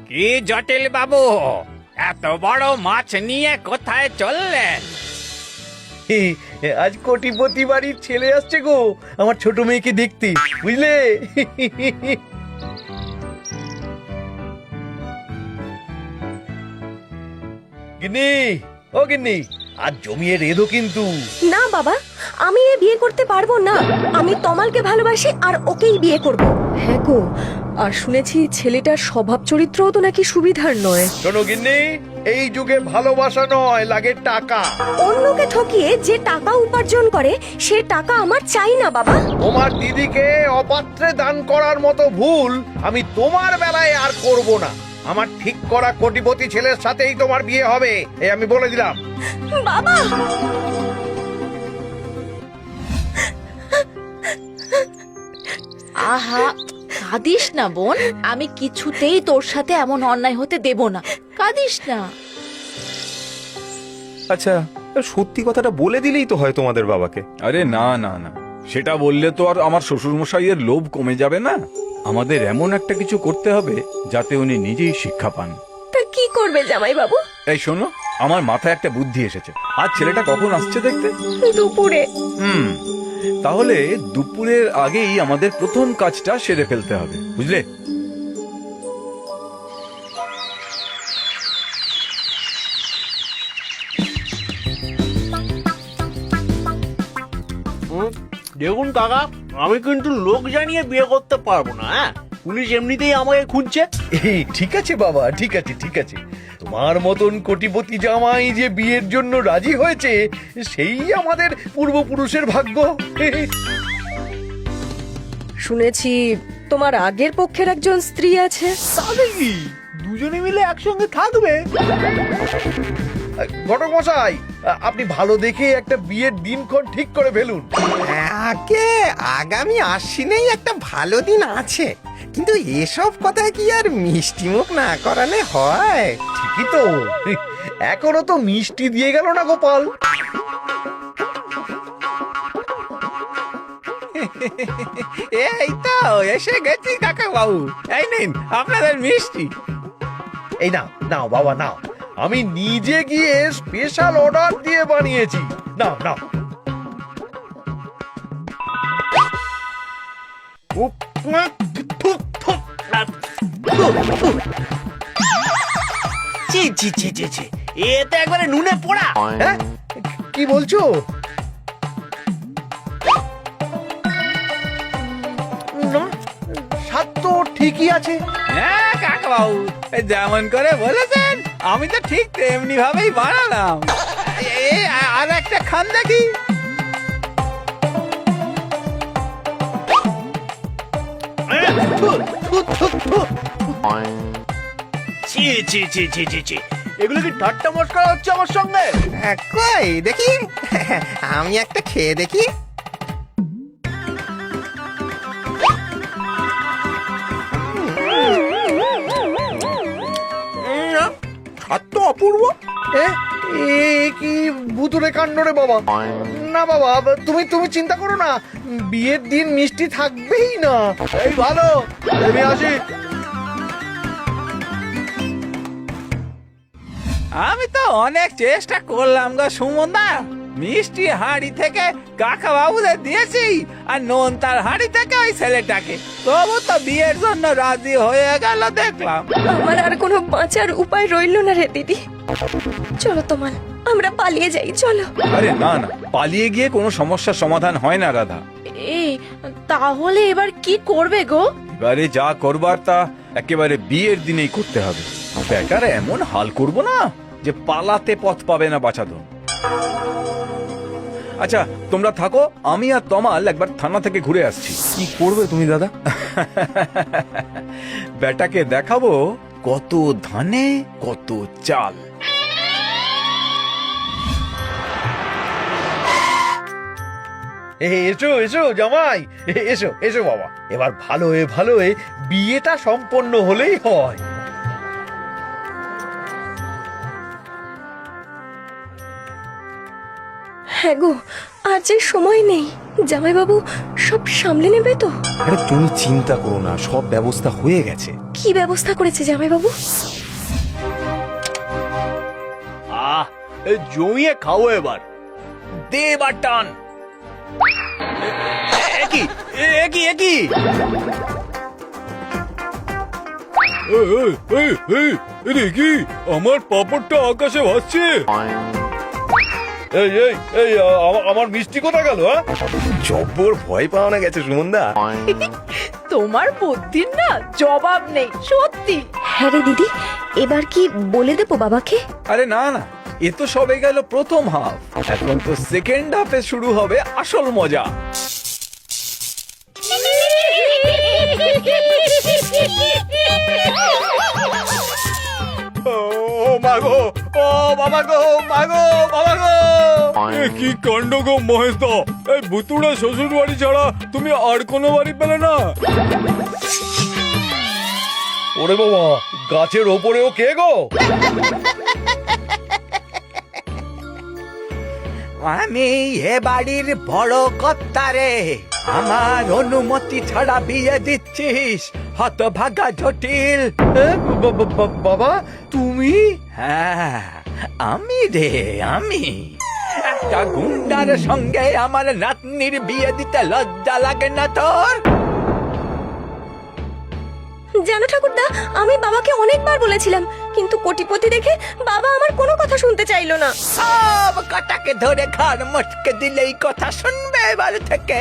কি জটিল বাবু, এত বড় মাছ নিয়ে কোথায় চললেন? আজ কোটিপতি বাড়ির ছেলে আসছে গো আমার ছোট মেয়েকে দেখতে, বুঝলে? গিন্নি, ও গিন্নি, আজ জমিয়ে রেধো কিন্তু। না বাবা, আমি এ বিয়ে করতে পারবো না। আমি তমালকে ভালোবাসি আর ওকেই বিয়ে করব। হ্যাঁ গো, আর শুনেছি ছেলেটার স্বভাব চরিত্রও তো নাকি সুবিধার নয়। শোনো গিন্নি, এই যুগে ভালোবাসা নয়, লাগে টাকা। অন্যকে ঠকিয়ে যে টাকা উপার্জন করে সে টাকা আমার চাই না বাবা। তোমার দিদিকে অপাত্রে দান করার মতো ভুল আমি তোমার বেলায় আর করব না। আমার ঠিক করা কোটিপতি ছেলের সাথেই তোমার বিয়ে হবে, এই আমি বলে দিলাম। বাবা, আহা, কাঁদিস না বোন, আমি কিছুতেই তোর সাথে এমন অন্যায় হতে দেব না। কাঁদিস না। আচ্ছা, সত্যি কথাটা বলে দিলেই তো হয় তোমাদের বাবাকে। আরে না না না, সেটা বললে তো আর আমার শ্বশুরমশাইয়ের লোভ কমে যাবে না। আমাদের এমন একটা কিছু করতে হবে যাতে উনি নিজেই শিক্ষা পান। তা কি করবে জামাই বাবু? এই শোনো, আমার মাথায় একটা বুদ্ধি এসেছে। আজ ছেলেটা কখন আসছে দেখতে? দুপুরে। তাহলে দুপুরের আগেই আমাদের প্রথম কাজটা সেরে ফেলতে হবে, বুঝলে? দেখুন কাকা, আমি কিন্তু লোক জানিয়ে বিয়ে করতে পারবো না। হ্যাঁ, পুলিশ এমনিতেই আমাকে খুঁজছে। এই ঠিক আছে বাবা, ঠিক আছে ঠিক আছে। তোমার মতন কোটিপতি জামাই যে বিয়ের জন্য রাজি হয়েছে সেই আমাদের পূর্বপুরুষের ভাগ্য। শুনেছি তোমার আগের পক্ষের একজন স্ত্রী আছে। তাহলে কি দুজনে মিলে একসঙ্গে থাকবে? ঘটক মশাই, আপনি ভালো দেখে একটা বিয়ের দিনক্ষণ ঠিক করে ফেলুন। আগে আগামী আশ্বিনেই একটা ভালো দিন আছে, কিন্তু এসব কথা কি আর মিষ্টি মুখ না করালে হয়? ঠিকই তো, এখনো তো মিষ্টি দিয়ে গেল না গোপাল। এই তো এসে গেছি কাকা বাবু, এই নিন আপনাদের মিষ্টি। এই নাও নাও বাবা নাও, আমি নিজে গিয়ে স্পেশাল অর্ডার দিয়ে বানিয়েছি। নাও নাও। ছি ছি ছি ছি ছি, এ তো একবারে নুনে পোড়া। হ্যাঁ, কি বলছো? না, স্বাদ তো ঠিকই আছে। হ্যাঁ কাকা বাবু, যেমন করে বলেছেন আমি তো ঠিক তেমনি ভাবেই বানালাম। এই আর একটা খান দেখি। ছি ছি ছি ছি ছি ছি, এগুলো কি ঠাট্টা মস্করা হচ্ছে আমার সঙ্গে? কই দেখি, আমি একটা খেয়ে দেখি। স্বাদ তো অপূর্ব। এ এ কি ভুতুরে কাণ্ড রে বাবা! না বাবা, তুমি তুমি চিন্তা করো না, বিয়ের দিন মিষ্টি থাকবেই না। এই ভালো, আমি আসি। আমি তো অনেক চেষ্টা করলাম গো সুমনদা, মিষ্টি হাঁড়ি থেকে কাকা বাবুদের দিয়েছি আর নোন তার হাঁড়ি থেকে ওই ছেলেটাকে, তবু তো বিয়ের জন্য রাজি হয়ে গেল দেখলাম। আমার আর কোনো বাঁচার উপায় রইল না রে দিদি। চলো তমাল, আমরা পালিয়ে যাই, চলো। আরে না না, পালিয়ে গিয়ে কোনো সমস্যার সমাধান হয় না রাধা। এই, তাহলে এবার কি করবে গো? এবারে যা করবার তা একেবারে বিয়ের দিনেই করতে হবে। বেটার এমন হাল করব না যে পালাতে পথ পাবে না বাঁচাধন। আচ্ছা তোমরা থাকো, আমি আর তমাল একবার থানা থেকে ঘুরে আসছি। কি করবে তুমি দাদা? বেটাকে দেখাবো কত ধানে কত চাল। এসো এসো জামাই, এসো এসো বাবা, এবার ভালো হয়ে বিয়েটা সম্পন্ন হলেই হয়। হ্যাঁ গো, আর যে সময় নেই। জামাইবাবু সব সামলে নেবে তো? আরে তুমি চিন্তা করো না, সব ব্যবস্থা হয়ে গেছে। কি ব্যবস্থা করেছে জামাইবাবু? জমিয়ে খাও এবার। দে বাটন। একই একই একই কি আমার পাপড়টা আকাশে ভাসছে। এই এই এই আমার মিষ্টি কোথায় গেল? জব্বর ভয় পাওয়া না গেছে সুমনদা। তোমার বুদ্ধির না জবাব নেই সত্যি। হ্যাঁ রে দিদি, এবার কি বলে দেবো বাবাকে? আরে না না, এ তো সবে গেল প্রথম হাফ, এখন তো সেকেন্ড হাফে শুরু হবে আসল মজা। ও মাগো, ও বাবা গো, মাগো বাবা গো। কি কাণ্ড গো মহেশ দা, এই ভুতুড়ে শ্বশুর বাড়ি ছাড়া তুমি আর কোনো বাড়ি পেলে না? ওরে বাবা, গাছের ওপরেও কে গো? আমি এ বাড়ির বড় কর্তা রে, আমার অনুমতি ছাড়া বিয়ে দিচ্ছিস হতভাগা জটিল। বাবা তুমি? হ্যাঁ আমি রে, আমি। একটা গুন্ডার সঙ্গে আমার নাতনির বিয়ে দিতে লজ্জা লাগে না তোর? জানো ঠাকুরদা, আমি বাবাকে অনেকবার বলেছিলাম, কিন্তু কোটিপতি দেখে বাবা আমার কোনো কথা শুনতে চাইলো না। সব কটাকে ধরে ঘর মটকে দিলেই কথা শুনবে এবার থেকে।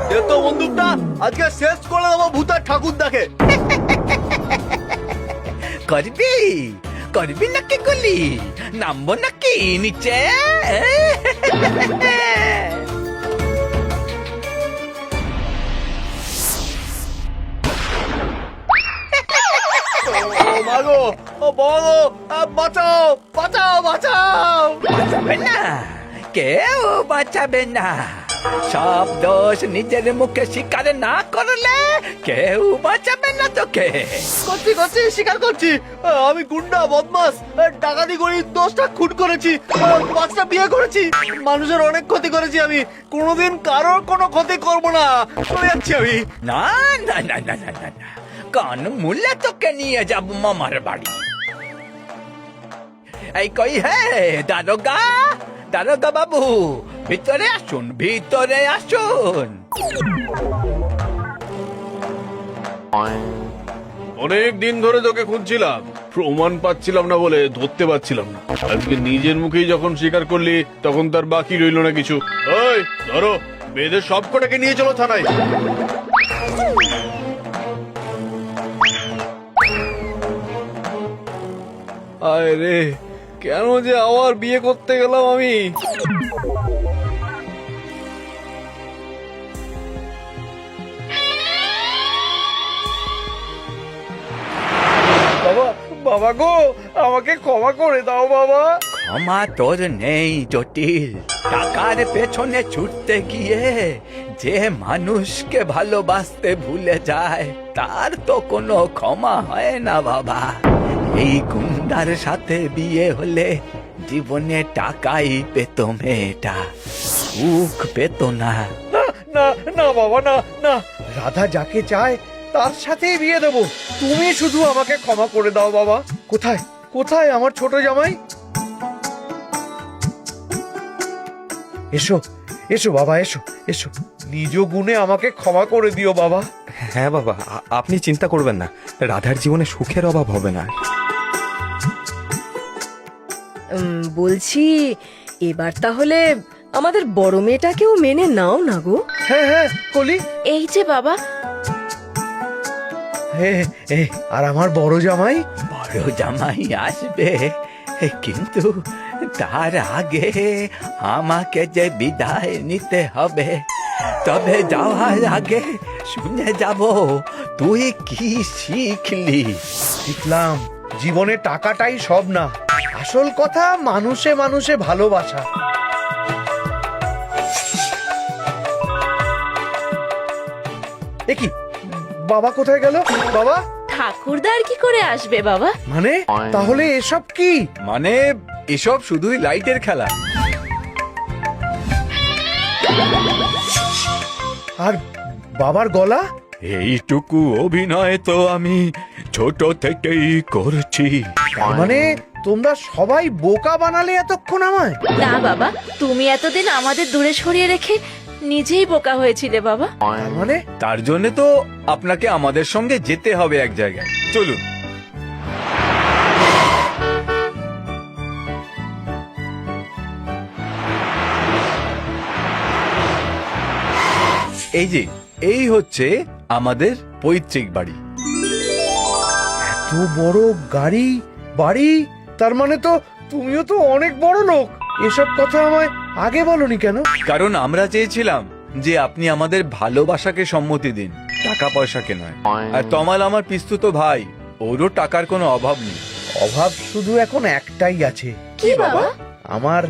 দে তো বন্দুকটা, আজকে শেষ করে দেবো ভূতার ঠাকুরদাকে। করবি করবি নাকি গুলি? নামবো নাকি নিচে? ও মাগো, ও বলো, বাঁচাও বাঁচাও বাঁচাও। বাঁচাবে না, কেউ বাঁচাবে না। সব দোষ নিজের মুখে স্বীকার না করলে কেউ বাঁচাবে না তোকে। করছি করছি, স্বীকার করছি। আমি গুন্ডা, বদমাস, ডাকাতি করি, 10টা খুন করেছি, 5টা বিয়ে করেছি, মানুষের অনেক ক্ষতি করেছি। আমি কোনোদিন কারোর কোনো ক্ষতি করব না, চলে যাচ্ছি আমি। না না না না না না না, কান মুলে তোকে নিয়ে যাব মামার বাড়ি। এই কই হে দারোগা, দারোগা বাবু, ভিতরে আসুন, ভিতরে আসুন। অনেক দিন ধরে তোকে খুঁজছিলাম, প্রমাণ পাচ্ছিলাম না বলে ধরতে পারছিলাম না। আজকে নিজের মুখেই যখন স্বীকার করলি, তখন তার বাকি রইল না কিছু। ওই ধরো, বেঁধে সব কটাকে নিয়ে চলো থানায়। আয় রে, কেন যে আবার বিয়ে করতে গেলাম আমি? বাবা, বাবা গো, আমাকে ক্ষমা করে দাও বাবা। ক্ষমা তোর নেই জটিল। টাকার পেছনে ছুটতে গিয়ে যে মানুষকে ভালোবাসতে ভুলে যায়, তার তো কোনো ক্ষমা হয় না বাবা। এই গুন্ডার সাথে বিয়ে হলে জীবনে টাকাই পেত মেয়েটা, সুখ পেত না। না না না বাবা, না না, রাধা যাকে চায় তার সাথেই বিয়ে দেবো। তুমি শুধু আমাকে ক্ষমা করে দাও বাবা। কোথায় কোথায় আমার ছোট জামাই? এসো এসো বাবা, এসো এসো, নিজ গুণে আমাকে ক্ষমা করে দিও বাবা। হ্যাঁ বাবা, আপনি চিন্তা করবেন না, রাধার জীবনে সুখের অভাব হবে না। বলছি, এবার তাহলে আমাদের বড় মেয়েটাকেও মেনে নাও না গো। হ্যাঁ হ্যাঁ কলি, এই যে বাবা, আর আমার বড় জামাই? বড় জামাই আসবে, কিন্তু তার আগে আমাকে যে বিদায় নিতে হবে। তবে যাওয়ার আগে শুনে যাব তুই কি শিখলি। শিখলাম জীবনে টাকাটাই সব না, আসল কথা মানুষে মানুষে ভালোবাসা। কি বাবা কোথায় গেল? বাবা ঠাকুরদার কি করে আসবে বাবা? মানে, তাহলে এসব কি? মানে এসব শুধুই লাইটের খেলা। আর বাবার গলা? এইটুকু অভিনয় তো আমি ছোট থেকেই করছি। তার মানে তোমরা সবাই বোকা বানালে এতক্ষণ আমায়? না বাবা, তুমি এতদিন আমাদের দূরে সরিয়ে রেখে নিজেই বোকা হয়েছিলে বাবা। তার মানে তার জন্য তো আপনাকে আমাদের সঙ্গে যেতে হবে এক জায়গায়। চলুন। এই যে, এই হচ্ছে আমাদের পৈতৃক বাড়ি। এত বড় গাড়ি, বাড়ি, তার মানে তো তুমিও তো অনেক বড় লোক। এসব কথা আমায় আগে বলনি কেন? কারণ আমরা চেয়েছিলাম যে আপনি আমাদের ভালোবাসাকে সম্মতি দিন, টাকা পয়সাকে নয়। আর তমাল আমার পিস্তুত ভাই, ওরও টাকার কোনো অভাব নেই। অভাব শুধু এখন একটাই আছে, কি বাবা? আমার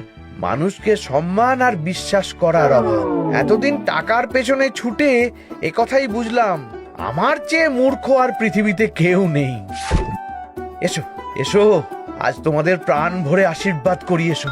মানুষকে সম্মান আর বিশ্বাস করার অভাব। এতদিন টাকার পেছনে ছুটে একথাই বুঝলাম, আমার চেয়ে মূর্খ আর পৃথিবীতে কেউ নেই। এসো এসো, আজ তোমাদের প্রাণ ভরে আশীর্বাদ করি, এসো।